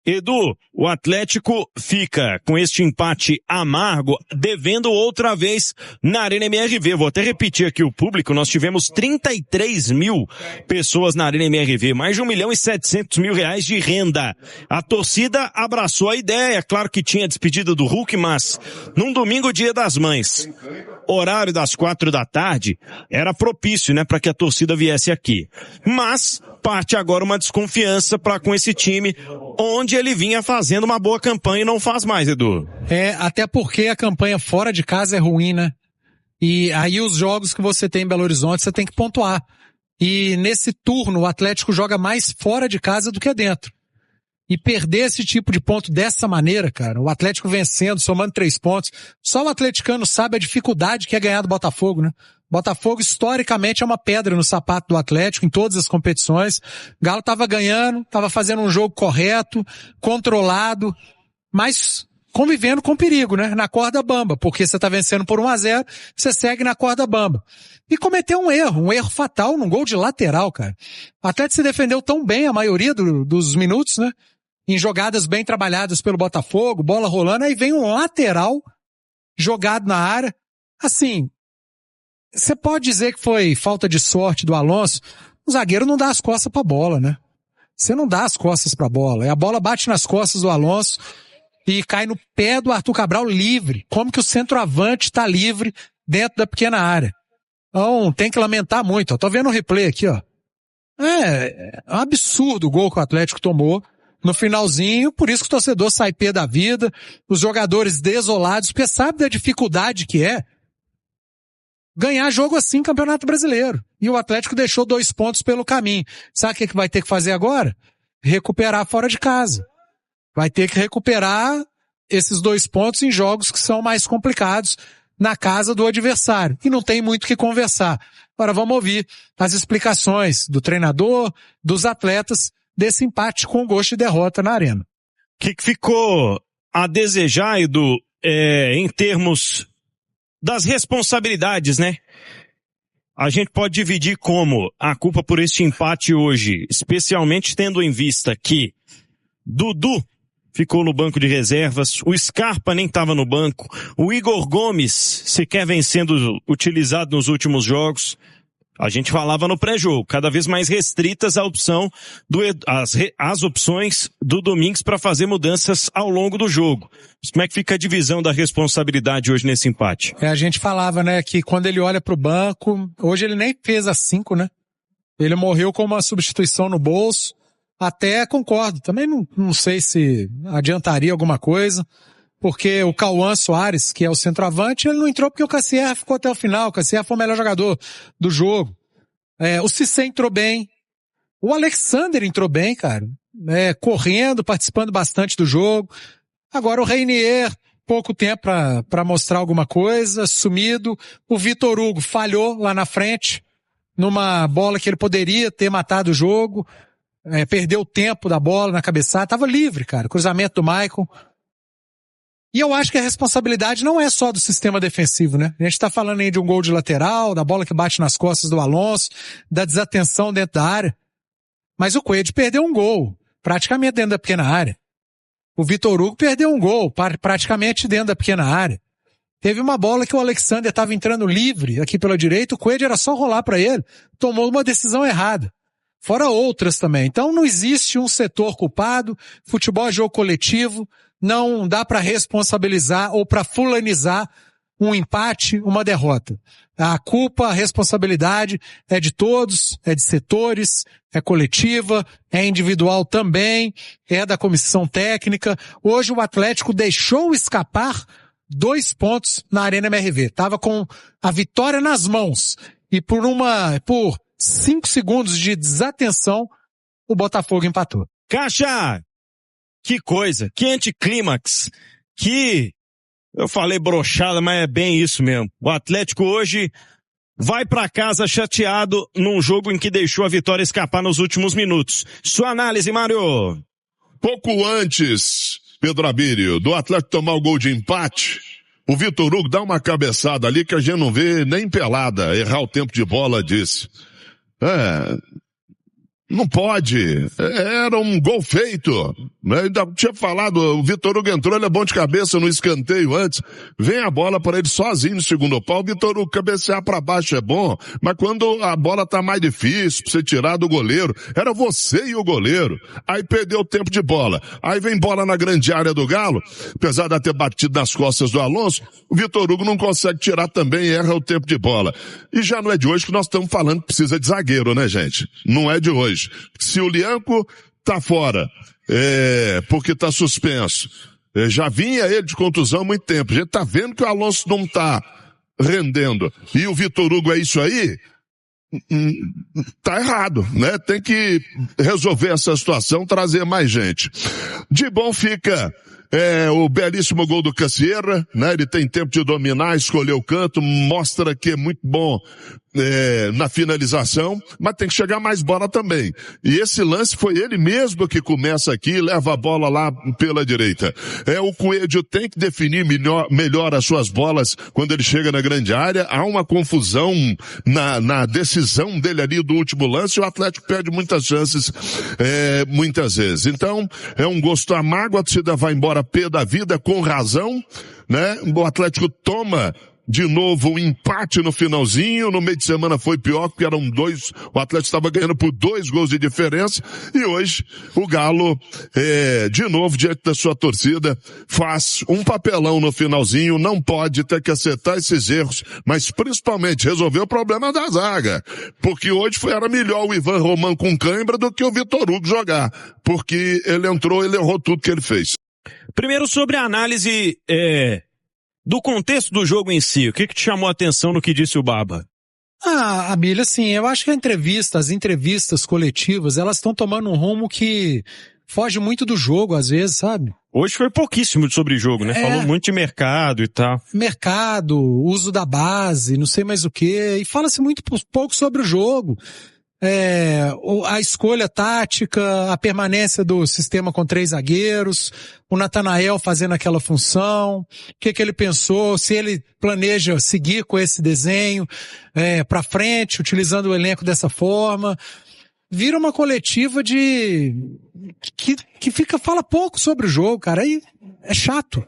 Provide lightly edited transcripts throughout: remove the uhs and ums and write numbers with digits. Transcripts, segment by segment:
Edu, o Atlético fica com este empate amargo, devendo outra vez na Arena MRV. Vou até repetir aqui o público, nós tivemos 33 mil pessoas na Arena MRV, mais de 1.700.000 reais de renda. A torcida abraçou a ideia, claro que tinha despedida do Hulk, mas num domingo, Dia das Mães, horário das 4 da tarde, era propício, né, para que a torcida viesse aqui. Mas parte agora uma desconfiança para com esse time, onde ele vinha fazendo uma boa campanha e não faz mais, Edu. Até porque a campanha fora de casa é ruim, né? E aí os jogos que você tem em Belo Horizonte, você tem que pontuar. E nesse turno, o Atlético joga mais fora de casa do que dentro. E perder esse tipo de ponto dessa maneira, cara, o Atlético vencendo, somando 3 pontos, só o atleticano sabe a dificuldade que é ganhar do Botafogo, né? Botafogo, historicamente, é uma pedra no sapato do Atlético em todas as competições. Galo tava ganhando, tava fazendo um jogo correto, controlado, mas convivendo com perigo, né? Na corda bamba, porque você tá vencendo por 1-0, você segue na corda bamba. E cometeu um erro fatal num gol de lateral, cara. O Atlético se defendeu tão bem a maioria dos minutos, né? Em jogadas bem trabalhadas pelo Botafogo, bola rolando, aí vem um lateral jogado na área. Assim, você pode dizer que foi falta de sorte do Alonso. O zagueiro não dá as costas pra bola, né? Você não dá as costas pra bola. E a bola bate nas costas do Alonso e cai no pé do Arthur Cabral livre. Como que o centroavante tá livre dentro da pequena área? Então, tem que lamentar muito. Eu tô vendo o replay aqui, ó. É um absurdo o gol que o Atlético tomou no finalzinho, por isso que o torcedor sai pé da vida, os jogadores desolados, porque sabe da dificuldade que é ganhar jogo assim em Campeonato Brasileiro. E o Atlético deixou 2 pontos pelo caminho. Sabe o que vai ter que fazer agora? Recuperar fora de casa. Vai ter que recuperar esses 2 pontos em jogos que são mais complicados na casa do adversário. E não tem muito o que conversar. Agora vamos ouvir as explicações do treinador, dos atletas, desse empate com gosto de derrota na arena. O que ficou a desejar, Edu, em termos das responsabilidades, né? A gente pode dividir como a culpa por este empate hoje, especialmente tendo em vista que Dudu ficou no banco de reservas, o Scarpa nem estava no banco, o Igor Gomes sequer vem sendo utilizado nos últimos jogos. A gente falava no pré-jogo, cada vez mais restritas a opção as opções do Domingos para fazer mudanças ao longo do jogo. Como é que fica a divisão da responsabilidade hoje nesse empate? A gente falava, né, que quando ele olha pro banco, hoje ele nem fez as 5, né? Ele morreu com uma substituição no bolso. Até concordo, também não sei se adiantaria alguma coisa, porque o Cauã Soares, que é o centroavante, ele não entrou porque o Cassier ficou até o final. O Cassier foi o melhor jogador do jogo. O Cissé entrou bem. O Alexander entrou bem, cara. Correndo, participando bastante do jogo. Agora o Reinier, pouco tempo pra mostrar alguma coisa, sumido. O Vitor Hugo falhou lá na frente, numa bola que ele poderia ter matado o jogo. Perdeu o tempo da bola na cabeçada. Tava livre, cara. Cruzamento do Maicon. E eu acho que a responsabilidade não é só do sistema defensivo, né? A gente tá falando aí de um gol de lateral, da bola que bate nas costas do Alonso, da desatenção dentro da área. Mas o Coelho perdeu um gol, praticamente dentro da pequena área. O Vitor Hugo perdeu um gol, praticamente dentro da pequena área. Teve uma bola que o Alexander estava entrando livre aqui pela direita, o Coelho era só rolar para ele, tomou uma decisão errada. Fora outras também. Então não existe um setor culpado, futebol é jogo coletivo, não dá para responsabilizar ou para fulanizar um empate, uma derrota. A culpa, a responsabilidade é de todos, é de setores, é coletiva, é individual também, é da comissão técnica. Hoje o Atlético deixou escapar 2 pontos na Arena MRV. Tava com a vitória nas mãos e por 5 segundos de desatenção, o Botafogo empatou. Caixa! Que coisa, que anticlímax, eu falei broxada, mas é bem isso mesmo. O Atlético hoje vai pra casa chateado num jogo em que deixou a vitória escapar nos últimos minutos. Sua análise, Mário. Pouco antes, Pedro Abílio, do Atlético tomar o gol de empate, o Vitor Hugo dá uma cabeçada ali que a gente não vê nem pelada, errar o tempo de bola disse. Não pode. Era um gol feito. Eu ainda tinha falado, o Vitor Hugo entrou, ele é bom de cabeça no escanteio antes. Vem a bola para ele sozinho no segundo pau. O Vitor Hugo cabecear para baixo é bom, mas quando a bola tá mais difícil, pra você tirar do goleiro, era você e o goleiro. Aí perdeu o tempo de bola. Aí vem bola na grande área do Galo, apesar de ter batido nas costas do Alonso, o Vitor Hugo não consegue tirar também e erra o tempo de bola. E já não é de hoje que nós estamos falando que precisa de zagueiro, né, gente? Não é de hoje. Se o Lianco tá fora, porque tá suspenso, já vinha ele de contusão há muito tempo, a gente tá vendo que o Alonso não tá rendendo, e o Vitor Hugo é isso aí, tá errado, né? Tem que resolver essa situação, trazer mais gente. De bom fica o belíssimo gol do Cassierra, né? Ele tem tempo de dominar, escolher o canto, mostra que é muito bom na finalização, mas tem que chegar mais bola também. E esse lance foi ele mesmo que começa aqui e leva a bola lá pela direita. O Coelho tem que definir melhor as suas bolas quando ele chega na grande área. Há uma confusão na decisão dele ali do último lance, e o Atlético perde muitas chances, muitas vezes. Então, é um gosto amargo, a torcida vai embora pé da vida, com razão, né? O Atlético toma de novo um empate no finalzinho, no meio de semana foi pior, porque eram o Atlético estava ganhando por 2 gols de diferença, e hoje o Galo, de novo, diante da sua torcida, faz um papelão no finalzinho, não pode ter que acertar esses erros, mas principalmente resolver o problema da zaga, porque hoje era melhor o Ivan Román com cãibra do que o Vitor Hugo jogar, porque ele entrou, ele errou tudo que ele fez. Primeiro sobre a análise do contexto do jogo em si, o que te chamou a atenção no que disse o Baba? Abílio, assim, eu acho que as entrevistas coletivas, elas estão tomando um rumo que foge muito do jogo, às vezes, sabe? Hoje foi pouquíssimo sobre jogo, né? Falou muito de mercado e tal. Mercado, uso da base, não sei mais o quê, e fala-se muito pouco sobre o jogo. A escolha tática, a permanência do sistema com 3 zagueiros, o Natanael fazendo aquela função, o que ele pensou, se ele planeja seguir com esse desenho pra frente, utilizando o elenco dessa forma. Vira uma coletiva que fala pouco sobre o jogo, cara. Aí é chato,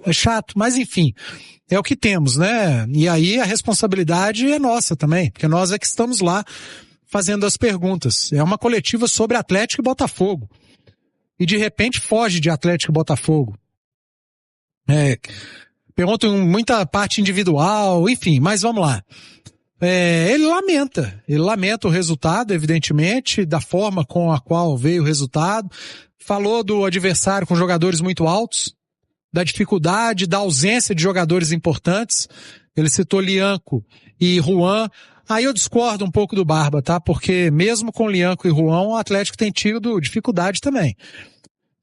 mas enfim, é o que temos, né? E aí a responsabilidade é nossa também, porque nós é que estamos lá fazendo as perguntas. É uma coletiva sobre Atlético e Botafogo. E de repente foge de Atlético e Botafogo. Perguntam muita parte individual, enfim, mas vamos lá. Ele lamenta o resultado, evidentemente, da forma com a qual veio o resultado. Falou do adversário com jogadores muito altos, da dificuldade, da ausência de jogadores importantes. Ele citou Lianco e Juan. Aí eu discordo um pouco do Barba, tá? Porque mesmo com Lianco e Juan, o Atlético tem tido dificuldade também.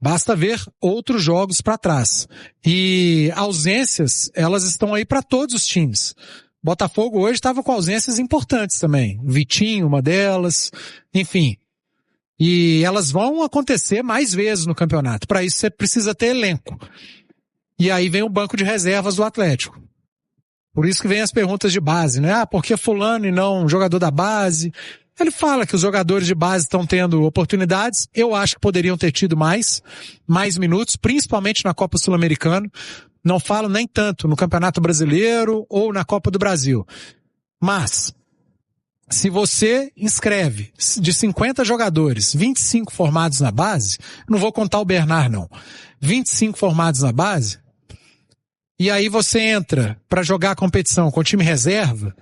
Basta ver outros jogos para trás. E ausências, elas estão aí para todos os times. Botafogo hoje estava com ausências importantes também. Vitinho, uma delas, enfim. E elas vão acontecer mais vezes no campeonato. Para isso você precisa ter elenco. E aí vem o banco de reservas do Atlético. Por isso que vem as perguntas de base, né? Por que fulano e não jogador da base? Ele fala que os jogadores de base estão tendo oportunidades. Eu acho que poderiam ter tido mais minutos, principalmente na Copa Sul-Americana. Não falo nem tanto no Campeonato Brasileiro ou na Copa do Brasil. Mas, se você inscreve de 50 jogadores, 25 formados na base, não vou contar o Bernard não, 25 formados na base, e aí você entra para jogar a competição com o time reserva,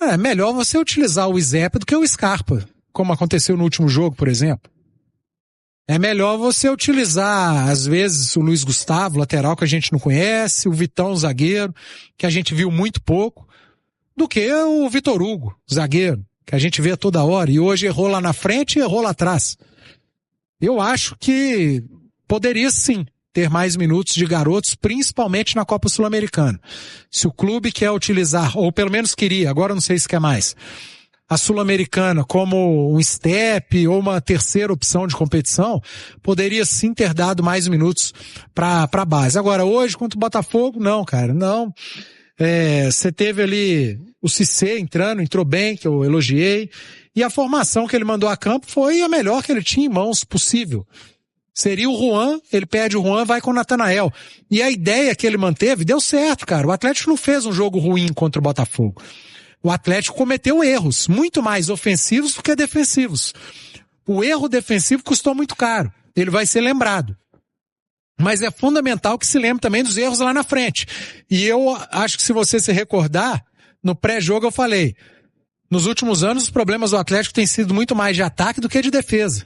é melhor você utilizar o Izep do que o Scarpa, como aconteceu no último jogo, por exemplo. É melhor você utilizar, às vezes, o Luiz Gustavo, lateral que a gente não conhece, o Vitão, zagueiro, que a gente viu muito pouco, do que o Vitor Hugo, zagueiro, que a gente vê toda hora, e hoje errou lá na frente e errou lá atrás. Eu acho que poderia sim ter mais minutos de garotos, principalmente na Copa Sul-Americana. Se o clube quer utilizar, ou pelo menos queria, agora eu não sei se quer mais, a Sul-Americana como um step ou uma terceira opção de competição, poderia sim ter dado mais minutos para a base. Agora, hoje, contra o Botafogo, não, cara, não. Você teve ali o Cissé entrou bem, que eu elogiei, E a formação que ele mandou a campo foi a melhor que ele tinha em mãos possível. Seria o Juan, ele perde o Juan, vai com o Natanael. E a ideia que ele manteve deu certo, cara. O Atlético não fez um jogo ruim contra o Botafogo. O Atlético cometeu erros, muito mais ofensivos do que defensivos. O erro defensivo custou muito caro. Ele vai ser lembrado. Mas é fundamental que se lembre também dos erros lá na frente. E eu acho que se você se recordar, no pré-jogo eu falei, nos últimos anos os problemas do Atlético têm sido muito mais de ataque do que de defesa.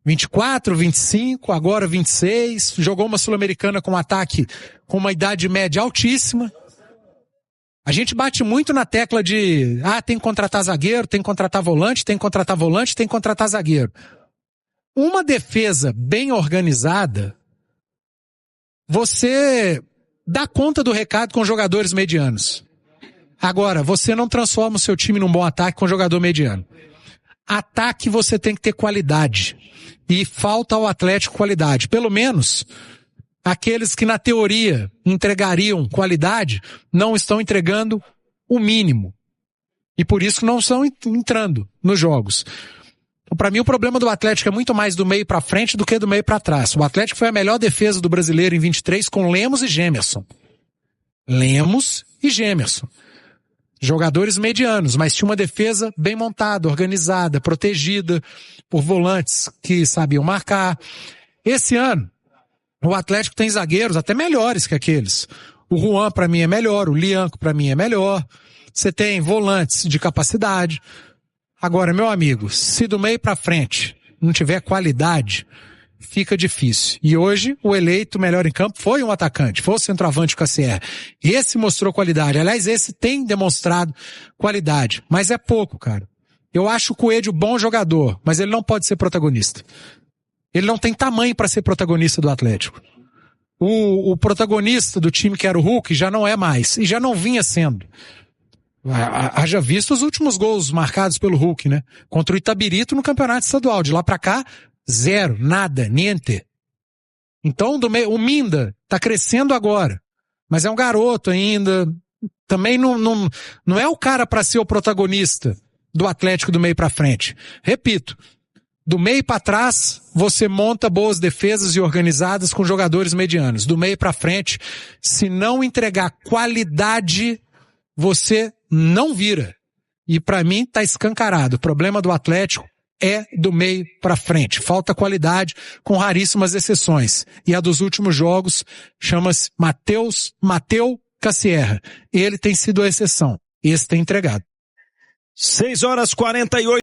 24, 25, agora 26, jogou uma Sul-Americana com um ataque com uma idade média altíssima. A gente bate muito na tecla de, tem que contratar zagueiro, tem que contratar volante, tem que contratar volante, tem que contratar zagueiro. Uma defesa bem organizada, você dá conta do recado com jogadores medianos. Agora, você não transforma o seu time num bom ataque com jogador mediano. Ataque você tem que ter qualidade. E falta ao Atlético qualidade. Pelo menos, aqueles que na teoria entregariam qualidade, não estão entregando o mínimo. E por isso não estão entrando nos jogos. Para mim o problema do Atlético é muito mais do meio para frente do que do meio para trás. O Atlético foi a melhor defesa do brasileiro em 23 com Lemos e Gemerson. Lemos e Gemerson. Jogadores medianos, mas tinha uma defesa bem montada, organizada, protegida por volantes que sabiam marcar. Esse ano, o Atlético tem zagueiros até melhores que aqueles. O Juan para mim é melhor, o Lianco para mim é melhor. Você tem volantes de capacidade. Agora, meu amigo, se do meio para frente não tiver qualidade, fica difícil. E hoje, o eleito melhor em campo foi um atacante, foi o centroavante Cassier. Esse mostrou qualidade. Aliás, esse tem demonstrado qualidade. Mas é pouco, cara. Eu acho o Coelho bom jogador, mas ele não pode ser protagonista. Ele não tem tamanho para ser protagonista do Atlético. O protagonista do time que era o Hulk já não é mais. E já não vinha sendo. Haja visto os últimos gols marcados pelo Hulk, né? Contra o Itabirito no campeonato estadual. De lá pra cá, zero, nada, niente. Então, o Minda tá crescendo agora. Mas é um garoto ainda. Também não é o cara pra ser o protagonista do Atlético do meio pra frente. Repito, do meio pra trás, você monta boas defesas e organizadas com jogadores medianos. Do meio pra frente, se não entregar qualidade, você não vira. E pra mim tá escancarado. O problema do Atlético é do meio pra frente. Falta qualidade, com raríssimas exceções. E a dos últimos jogos chama-se Mateu Cassierra. Ele tem sido a exceção. Esse tem entregado. 6h48.